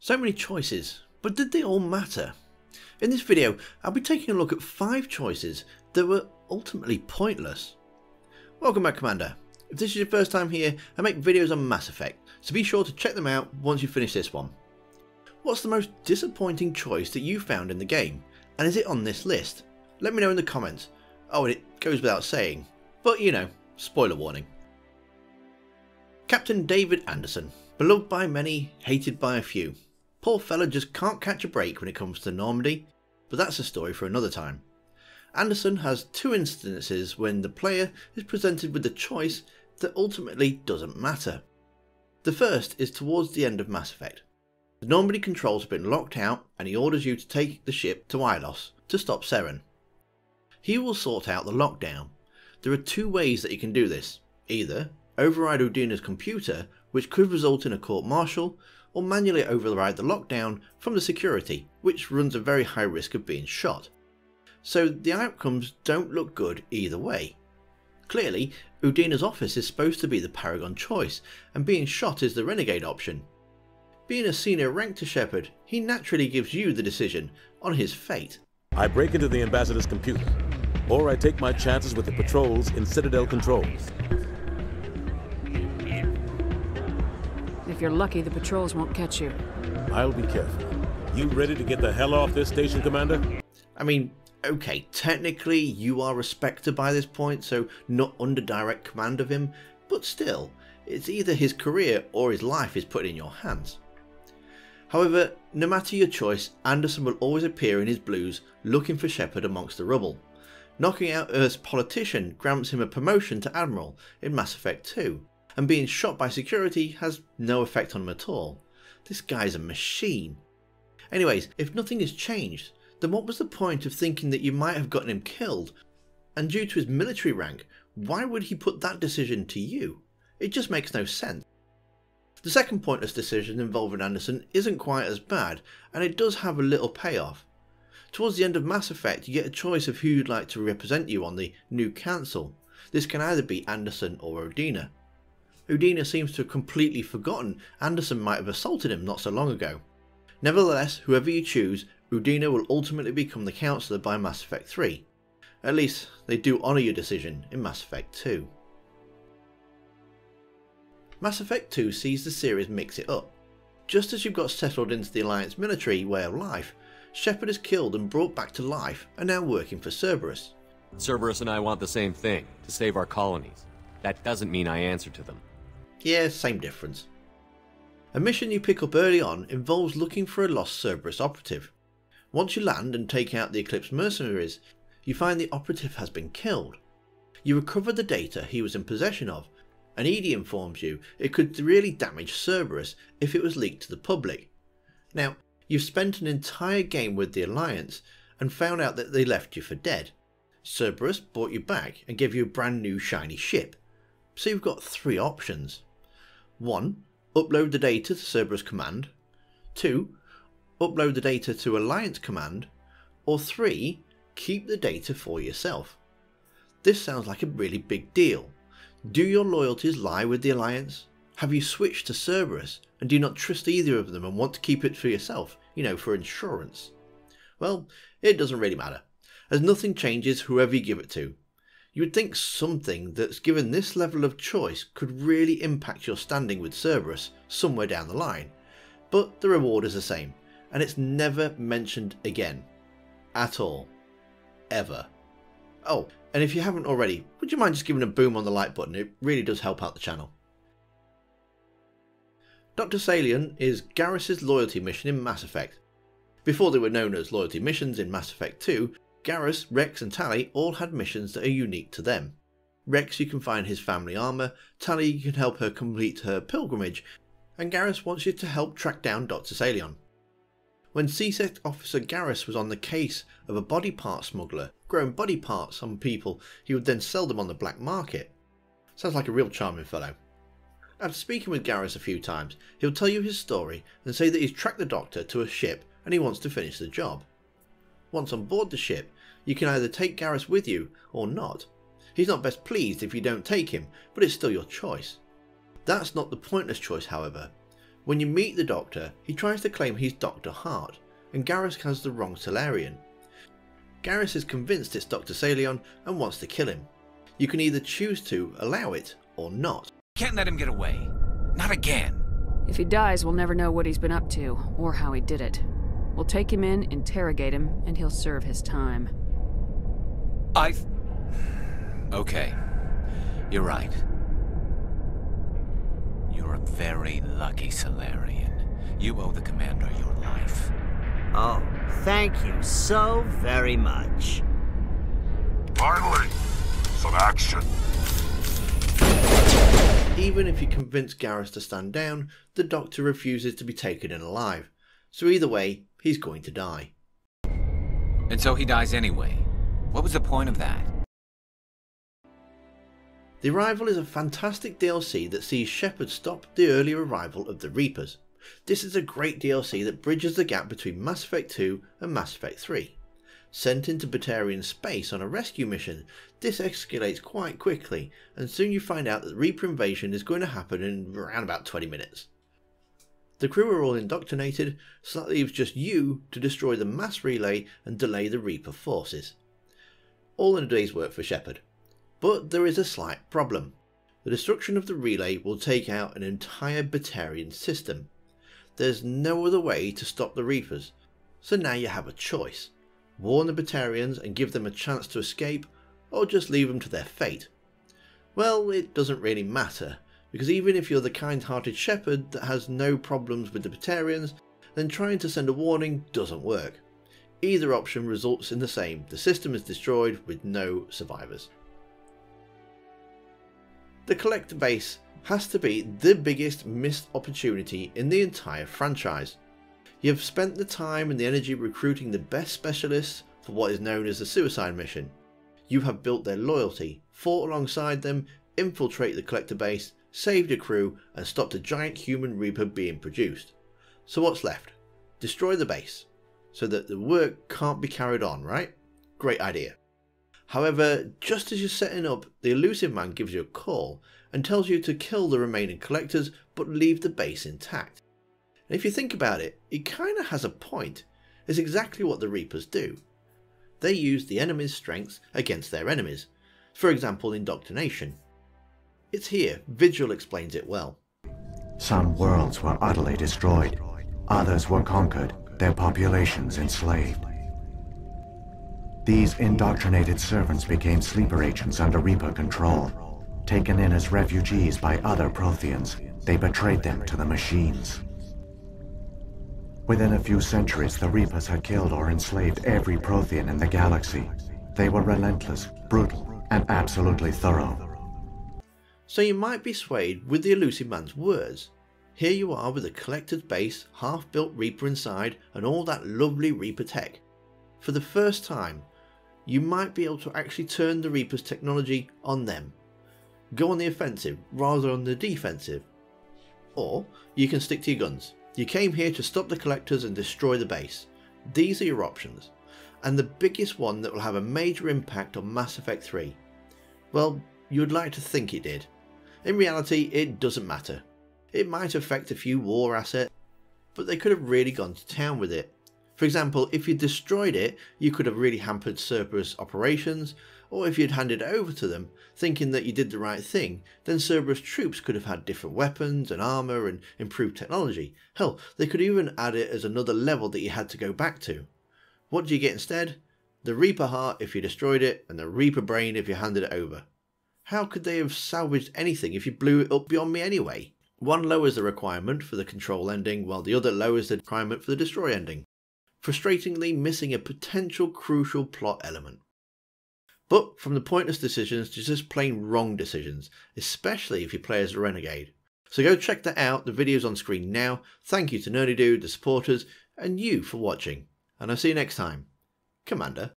So many choices, but did they all matter? In this video, I'll be taking a look at 5 choices that were ultimately pointless. Welcome back, Commander. If this is your first time here, I make videos on Mass Effect, so be sure to check them out once you finish this one. What's the most disappointing choice that you found in the game, and is it on this list? Let me know in the comments. Oh, and it goes without saying, but you know, spoiler warning. Captain David Anderson, beloved by many, hated by a few. Poor fella just can't catch a break when it comes to Normandy, but that's a story for another time. Anderson has 2 instances when the player is presented with a choice that ultimately doesn't matter. The first is towards the end of Mass Effect. The Normandy controls have been locked out and he orders you to take the ship to Ilos to stop Saren. He will sort out the lockdown. There are 2 ways that you can do this. Either override Udina's computer, which could result in a court-martial, or manually override the lockdown from the security, which runs a very high risk of being shot. So the outcomes don't look good either way. Clearly, Udina's office is supposed to be the Paragon choice, and being shot is the renegade option. Being a senior rank to Shepard, he naturally gives you the decision on his fate. I break into the Ambassador's computer, or I take my chances with the patrols in Citadel controls. If you're lucky, the patrols won't catch you. I'll be careful. You ready to get the hell off this station, Commander? I mean, okay, technically you are a Spectre by this point, so not under direct command of him, but still, it's either his career or his life is put in your hands. However, no matter your choice, Anderson will always appear in his blues looking for Shepard amongst the rubble. Knocking out Earth's politician grants him a promotion to Admiral in Mass Effect 2, and being shot by security has no effect on him at all. This guy's a machine. Anyways, if nothing has changed, then what was the point of thinking that you might have gotten him killed? And due to his military rank, why would he put that decision to you? It just makes no sense. The second pointless decision involving Anderson isn't quite as bad, and it does have a little payoff. Towards the end of Mass Effect, you get a choice of who you'd like to represent you on the new council. This can either be Anderson or Udina. Udina seems to have completely forgotten Anderson might have assaulted him not so long ago. Nevertheless, whoever you choose, Udina will ultimately become the counsellor by Mass Effect 3. At least, they do honour your decision in Mass Effect 2. Mass Effect 2 sees the series mix it up. Just as you've got settled into the Alliance military way of life, Shepard is killed and brought back to life and now working for Cerberus. Cerberus and I want the same thing, to save our colonies. That doesn't mean I answer to them. Yeah, same difference. A mission you pick up early on involves looking for a lost Cerberus operative. Once you land and take out the Eclipse mercenaries, you find the operative has been killed. You recover the data he was in possession of, and EDI informs you it could really damage Cerberus if it was leaked to the public. Now, you've spent an entire game with the Alliance and found out that they left you for dead. Cerberus brought you back and gave you a brand new shiny ship. So you've got 3 options. 1. Upload the data to Cerberus Command. 2. Upload the data to Alliance Command. Or 3. Keep the data for yourself. This sounds like a really big deal. Do your loyalties lie with the Alliance? Have you switched to Cerberus and do you not trust either of them and want to keep it for yourself, you know, for insurance? Well, it doesn't really matter, as nothing changes whoever you give it to. You would think something that's given this level of choice could really impact your standing with Cerberus somewhere down the line, but the reward is the same, and it's never mentioned again. At all. Ever. Oh, and if you haven't already, would you mind just giving a boom on the like button? It really does help out the channel. Dr. Saleon is Garrus's loyalty mission in Mass Effect. Before they were known as loyalty missions in Mass Effect 2, Garrus, Rex and Tali all had missions that are unique to them. Rex, you can find his family armour, Tali, you can help her complete her pilgrimage, and Garrus wants you to help track down Dr. Saleon. When CSEC officer Garrus was on the case of a body part smuggler growing body parts on people, he would then sell them on the black market. Sounds like a real charming fellow. After speaking with Garrus a few times, he'll tell you his story and say that he's tracked the Doctor to a ship and he wants to finish the job. Once on board the ship, you can either take Garrus with you or not. He's not best pleased if you don't take him, but it's still your choice. That's not the pointless choice, however. When you meet the Doctor, he tries to claim he's Dr. Hart, and Garrus has the wrong Saleon. Garrus is convinced it's Dr. Saleon and wants to kill him. You can either choose to allow it or not. Can't let him get away. Not again. If he dies, we'll never know what he's been up to, or how he did it. We'll take him in, interrogate him, and he'll serve his time. Okay. You're right. You're a very lucky Salarian. You owe the Commander your life. Oh, thank you so very much. Finally, some action. Even if you convince Garrus to stand down, the Doctor refuses to be taken in alive. So either way, he's going to die. And so he dies anyway. What was the point of that? The Arrival is a fantastic DLC that sees Shepard stop the earlier arrival of the Reapers. This is a great DLC that bridges the gap between Mass Effect 2 and Mass Effect 3. Sent into Batarian space on a rescue mission, this escalates quite quickly, and soon you find out that the Reaper invasion is going to happen in around about 20 minutes. The crew are all indoctrinated, so that leaves just you to destroy the mass relay and delay the Reaper forces. All in a day's work for Shepard. But there is a slight problem. The destruction of the relay will take out an entire Batarian system. There's no other way to stop the Reapers, so now you have a choice. Warn the Batarians and give them a chance to escape, or just leave them to their fate. Well, it doesn't really matter, because even if you're the kind-hearted Shepard that has no problems with the Batarians, then trying to send a warning doesn't work. Either option results in the same: the system is destroyed with no survivors. The Collector base has to be the biggest missed opportunity in the entire franchise. You have spent the time and the energy recruiting the best specialists for what is known as the Suicide Mission. You have built their loyalty, fought alongside them, infiltrated the Collector base, saved a crew, and stopped a giant human Reaper being produced. So what's left? Destroy the base, so that the work can't be carried on, right? Great idea. However, just as you're setting up, the Elusive Man gives you a call and tells you to kill the remaining Collectors but leave the base intact. And if you think about it, it kinda has a point. It's exactly what the Reapers do. They use the enemy's strengths against their enemies, for example indoctrination. It's here, Vigil explains it well. Some worlds were utterly destroyed, others were conquered, their populations enslaved. These indoctrinated servants became sleeper agents under Reaper control. Taken in as refugees by other Protheans, they betrayed them to the machines. Within a few centuries, the Reapers had killed or enslaved every Prothean in the galaxy. They were relentless, brutal, and absolutely thorough. So you might be swayed with the Elusive Man's words. Here you are with a Collector's base, half-built Reaper inside, and all that lovely Reaper tech. For the first time, you might be able to actually turn the Reaper's technology on them. Go on the offensive rather than the defensive. Or you can stick to your guns. You came here to stop the Collectors and destroy the base. These are your options. And the biggest one that will have a major impact on Mass Effect 3. Well, you would like to think it did. In reality, it doesn't matter. It might affect a few war assets, but they could have really gone to town with it. For example, if you destroyed it, you could have really hampered Cerberus operations, or if you'd handed it over to them, thinking that you did the right thing, then Cerberus troops could have had different weapons and armour and improved technology. Hell, they could even add it as another level that you had to go back to. What do you get instead? The Reaper heart if you destroyed it, and the Reaper brain if you handed it over. How could they have salvaged anything if you blew it up beyond me anyway? One lowers the requirement for the control ending, while the other lowers the requirement for the destroy ending. Frustratingly missing a potential crucial plot element. But from the pointless decisions to just plain wrong decisions, especially if you play as a renegade. So go check that out, the video's on screen now. Thank you to Nerdy Dude, the supporters, and you for watching. And I'll see you next time. Commander.